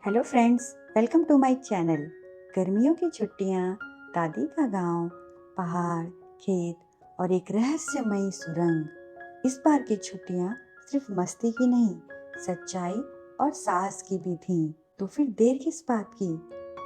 Hello friends, welcome to my channel. गर्मियों की छुट्टियां, दादी का गांव, पहाड़, खेत और एक रहस्यमयी सुरंग। इस बार की छुट्टियां सिर्फ मस्ती की नहीं, सच्चाई और साहस की भी थीं। तो फिर देर किस बात की?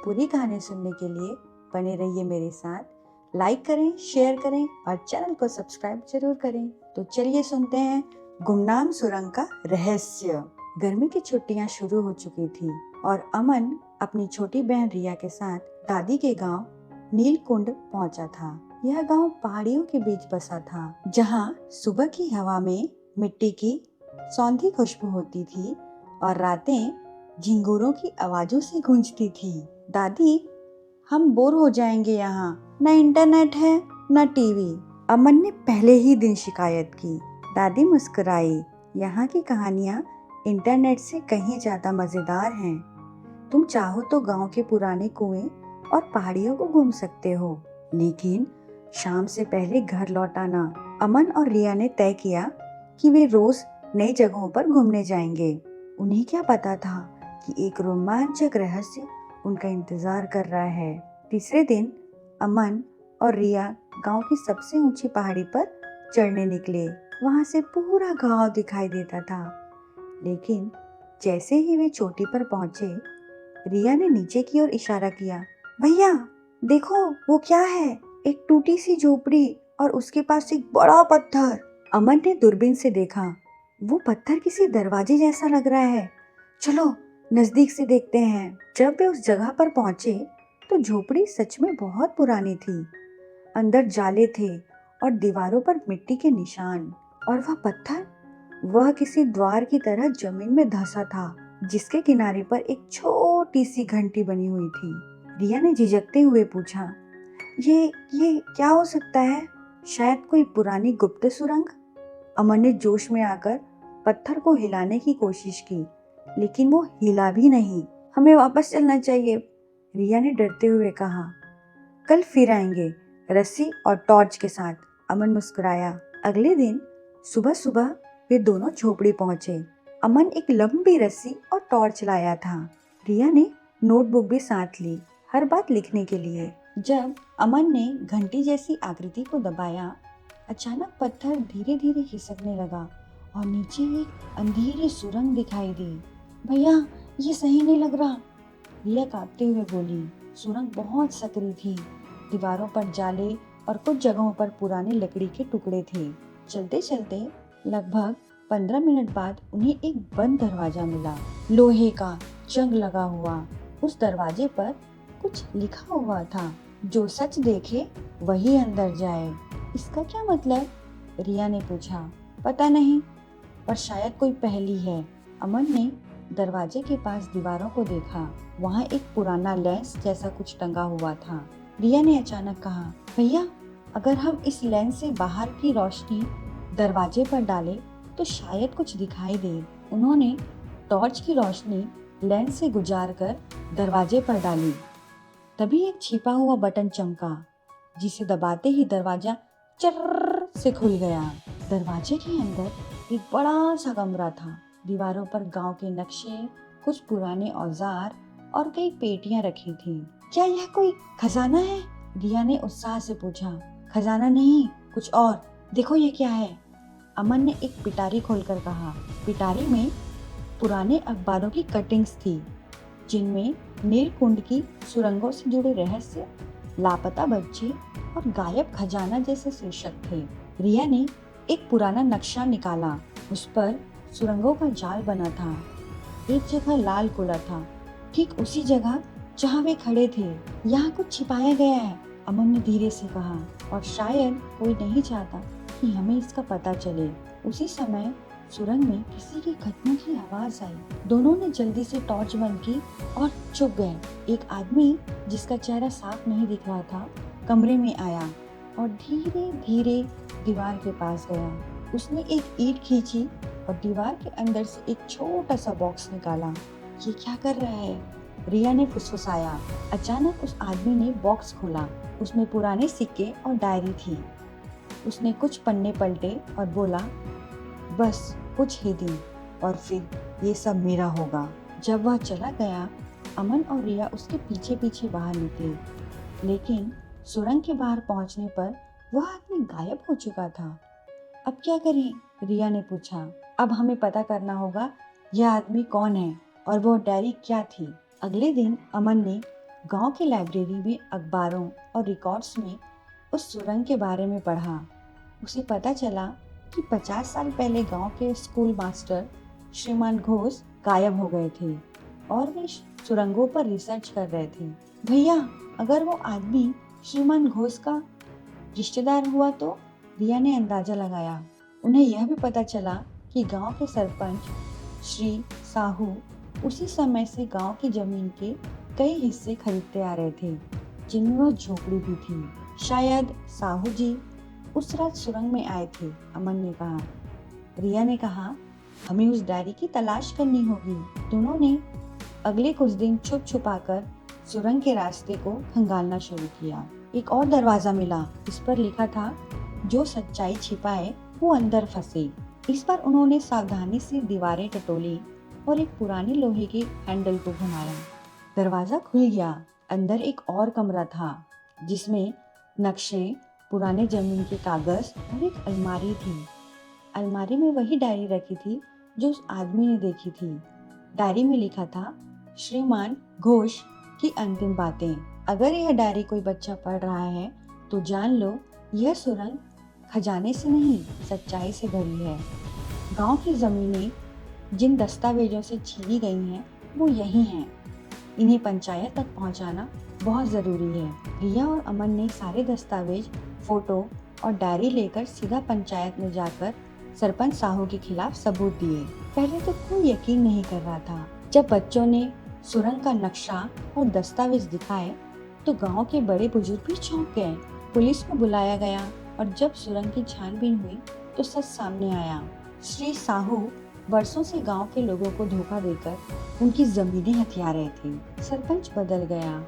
पूरी कहानी सुनने के लिए बने रहिए मेरे साथ। लाइक करें, शेयर करें और चैनल को सब्सक्राइब जरूर करें। तो चलिए सुनते हैं गुमनाम सुरंग का रहस्य। गर्मी की छुट्टियां शुरू हो चुकी थी और अमन अपनी छोटी बहन रिया के साथ दादी के गांव नीलकुंड पहुंचा था। यह गांव पहाड़ियों के बीच बसा था, जहां सुबह की हवा में मिट्टी की सौंधी खुशबू होती थी और रातें झिंगुरों की आवाजों से गूंजती थी। दादी, हम बोर हो जाएंगे यहाँ, न इंटरनेट है न टीवी, अमन ने पहले ही दिन शिकायत की। दादी मुस्कुराई। यहाँ की कहानियाँ इंटरनेट से कहीं ज्यादा मजेदार हैं। तुम चाहो तो गांव के पुराने कुएं और पहाड़ियों को घूम सकते हो, लेकिन शाम से पहले घर लौट आना। अमन और रिया ने तय किया कि वे रोज नई जगहों पर घूमने जाएंगे। उन्हें क्या पता था कि एक रोमांचक रहस्य उनका इंतजार कर रहा है। तीसरे दिन अमन और रिया गांव की सबसे ऊंची पहाड़ी पर चढ़ने निकले। वहां से पूरा गांव दिखाई देता था, लेकिन जैसे ही वे चोटी पर पहुंचे, रिया ने नीचे की ओर इशारा किया। भैया देखो, वो क्या है? एक टूटी सी झोपड़ी और उसके पास एक बड़ा पत्थर। अमन ने दूरबीन से देखा। वो पत्थर किसी दरवाजे जैसा लग रहा है। चलो नजदीक से देखते हैं। जब वे उस जगह पर पहुंचे तो झोपड़ी सच में बहुत पुरानी थी। अंदर जाले थे और दीवारों पर मिट्टी के निशान। और वह पत्थर, वह किसी द्वार की तरह जमीन में धंसा था, जिसके किनारे पर एक छोटी सी घंटी बनी हुई थी। रिया ने झिझकते हुए पूछा, ये क्या हो सकता है? शायद कोई पुरानी गुप्त सुरंग। अमन ने जोश में आकर पत्थर को हिलाने की कोशिश की, लेकिन वो हिला भी नहीं। हमें वापस चलना चाहिए, रिया ने डरते हुए कहा। कल फिर आएंगे, रस्सी और टॉर्च के साथ, अमन मुस्कुराया। अगले दिन सुबह सुबह वे दोनों झोपड़ी पहुंचे। अमन एक लंबी रस्सी और टॉर्च लाया था। रिया ने नोटबुक भी साथ ली, हर बात लिखने के लिए। जब अमन ने घंटी जैसी आकृति को दबाया, अचानक पत्थर धीरे धीरे खिसकने लगा और नीचे एक अंधेरी सुरंग दिखाई दी। भैया, ये सही नहीं लग रहा, रिया कांपते हुए बोली। सुरंग बहुत सकरी थी। दीवारों पर जाले और कुछ जगहों पर पुराने लकड़ी के टुकड़े थे। चलते चलते लगभग 15 मिनट बाद उन्हें एक बंद दरवाजा मिला, लोहे का, जंग लगा हुआ। उस दरवाजे पर कुछ लिखा हुआ था, जो सच देखे वही अंदर जाए। इसका क्या मतलब? रिया ने पूछा। पता नहीं, पर शायद कोई पहेली है। अमन ने दरवाजे के पास दीवारों को देखा। वहाँ एक पुराना लेंस जैसा कुछ टंगा हुआ था। रिया ने अचानक कहा, भैया, अगर हम इस लेंस से बाहर की रोशनी दरवाजे पर डालें तो शायद कुछ दिखाई दे। उन्होंने टॉर्च की रोशनी लेंस से गुजारकर दरवाजे पर डाली। तभी एक छिपा हुआ बटन चमका, जिसे दबाते ही दरवाजा चर्र से खुल गया। दरवाजे के अंदर एक बड़ा सा कमरा था। दीवारों पर गांव के नक्शे, कुछ पुराने औजार और कई पेटियां रखी थीं। क्या यह कोई खजाना है? रिया ने उत्साह से पूछा। खजाना नहीं, कुछ और। देखो ये क्या है? अमन ने एक पिटारी खोलकर कहा। पिटारी में पुराने अखबारों की कटिंग्स थी, जिनमें नीलकुंड की सुरंगों से जुड़े रहस्य, लापता बच्चे और गायब खजाना जैसे शीर्षक थे। रिया ने एक पुराना नक्शा निकाला। उस पर सुरंगों का जाल बना था। एक जगह लाल कुआं था, ठीक उसी जगह जहाँ वे खड़े थे। यहाँ कुछ छिपाया गया है, अमन ने धीरे से कहा, और शायद कोई नहीं चाहता कि हमें इसका पता चले। उसी समय सुरंग में किसी के कदमों की आवाज आई। दोनों ने जल्दी से टॉर्च बंद की और छुप गए। एक आदमी, जिसका चेहरा साफ नहीं दिख रहा था, कमरे में आया और धीरे धीरे दीवार के पास गया। उसने एक ईंट खींची और दीवार के अंदर से एक छोटा सा बॉक्स निकाला। ये क्या कर रहा है? रिया ने फुसफुसाया। अचानक उस आदमी ने बॉक्स खोला। उसमें पुराने सिक्के और डायरी थी। उसने कुछ पन्ने पलटे और बोला, बस कुछ ही दिन और फिर ये सब मेरा होगा। जब वह चला गया अमन और रिया उसके पीछे पीछे बाहर निकले, लेकिन सुरंग के बाहर पहुंचने पर वह आदमी गायब हो चुका था। अब क्या करें? रिया ने पूछा। अब हमें पता करना होगा यह आदमी कौन है और वो डायरी क्या थी। अगले दिन अमन ने गांव की लाइब्रेरी में अखबारों और रिकॉर्ड्स में उस सुरंग के बारे में पढ़ा। उसे पता चला कि 50 साल पहले गांव के स्कूल मास्टर श्रीमान घोष गायब हो गए थे और वे सुरंगों पर रिसर्च कर रहे थे। भैया, अगर वो आदमी श्रीमान घोष का रिश्तेदार हुआ तो? रिया ने अंदाजा लगाया। उन्हें यह भी पता चला कि गांव के सरपंच श्री साहू उसी समय से गांव की जमीन के कई हिस्से खरीदते आ रहे थे, जिनमें वह झोपड़ी भी थी। शायद साहू जी उस रात सुरंग में आए थे, अमन ने कहा। रिया ने कहा, हमें उस डायरी की तलाश करनी होगी। दोनों ने अगले कुछ दिन छुप छुपाकर सुरंग के रास्ते को खंगालना शुरू किया। एक और दरवाजा मिला। इस पर लिखा था, जो सच्चाई छिपाए वो अंदर फंसे। इस पर उन्होंने सावधानी से दीवारें टटोली और एक पुरानी लोहे के हैंडल को घुमाया। दरवाजा खुल गया। अंदर एक और कमरा था, जिसमें नक्शे, पुराने जमीन के कागज और एक अलमारी थी। अलमारी में वही डायरी रखी थी जो उस आदमी ने देखी थी। डायरी में लिखा था, श्रीमान घोष की अंतिम बातें। अगर यह डायरी कोई बच्चा पढ़ रहा है तो जान लो, यह सुरंग खजाने से नहीं, सच्चाई से भरी है। गांव की जमीनें जिन दस्तावेजों से छीनी गई हैं वो यही हैं। इन्हें पंचायत तक पहुंचाना बहुत ज़रूरी है। रिया और अमन ने सारे दस्तावेज, फोटो और डायरी लेकर सीधा पंचायत में जाकर सरपंच साहू के खिलाफ सबूत दिए। पहले तो कोई यकीन नहीं कर रहा था। जब बच्चों ने सुरंग का नक्शा और दस्तावेज दिखाए तो गांव के बड़े बुजुर्ग भी चौंक गए। पुलिस को बुलाया गया और जब सुरंग की छानबीन हुई तो सच सामने आया। श्री साहू वर्षों से गांव के लोगों को धोखा देकर उनकी जमीनें हथिया रहे थे। सरपंच बदल गया।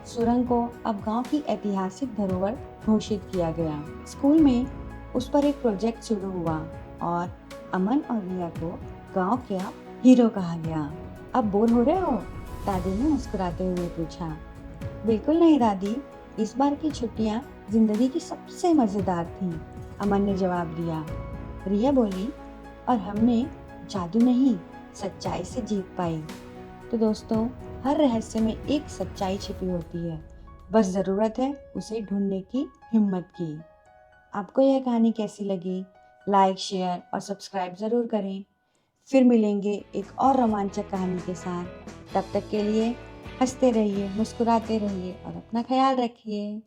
सुरंग को अब गांव की ऐतिहासिक धरोहर घोषित किया गया। स्कूल में उस पर एक प्रोजेक्ट शुरू हुआ और अमन और रिया को गांव का हीरो कहा गया। अब बोर हो रहे हो? दादी ने मुस्कुराते हुए पूछा। बिल्कुल नहीं दादी, इस बार की छुट्टियां जिंदगी की सबसे मजेदार थी, अमन ने जवाब दिया। रिया बोली, और हमने जादू नहीं, सच्चाई से जीत पाई। तो दोस्तों, हर रहस्य में एक सच्चाई छिपी होती है, बस ज़रूरत है उसे ढूंढने की हिम्मत की। आपको यह कहानी कैसी लगी? लाइक, शेयर और सब्सक्राइब ज़रूर करें। फिर मिलेंगे एक और रोमांचक कहानी के साथ। तब तक के लिए हंसते रहिए, मुस्कुराते रहिए और अपना ख्याल रखिए।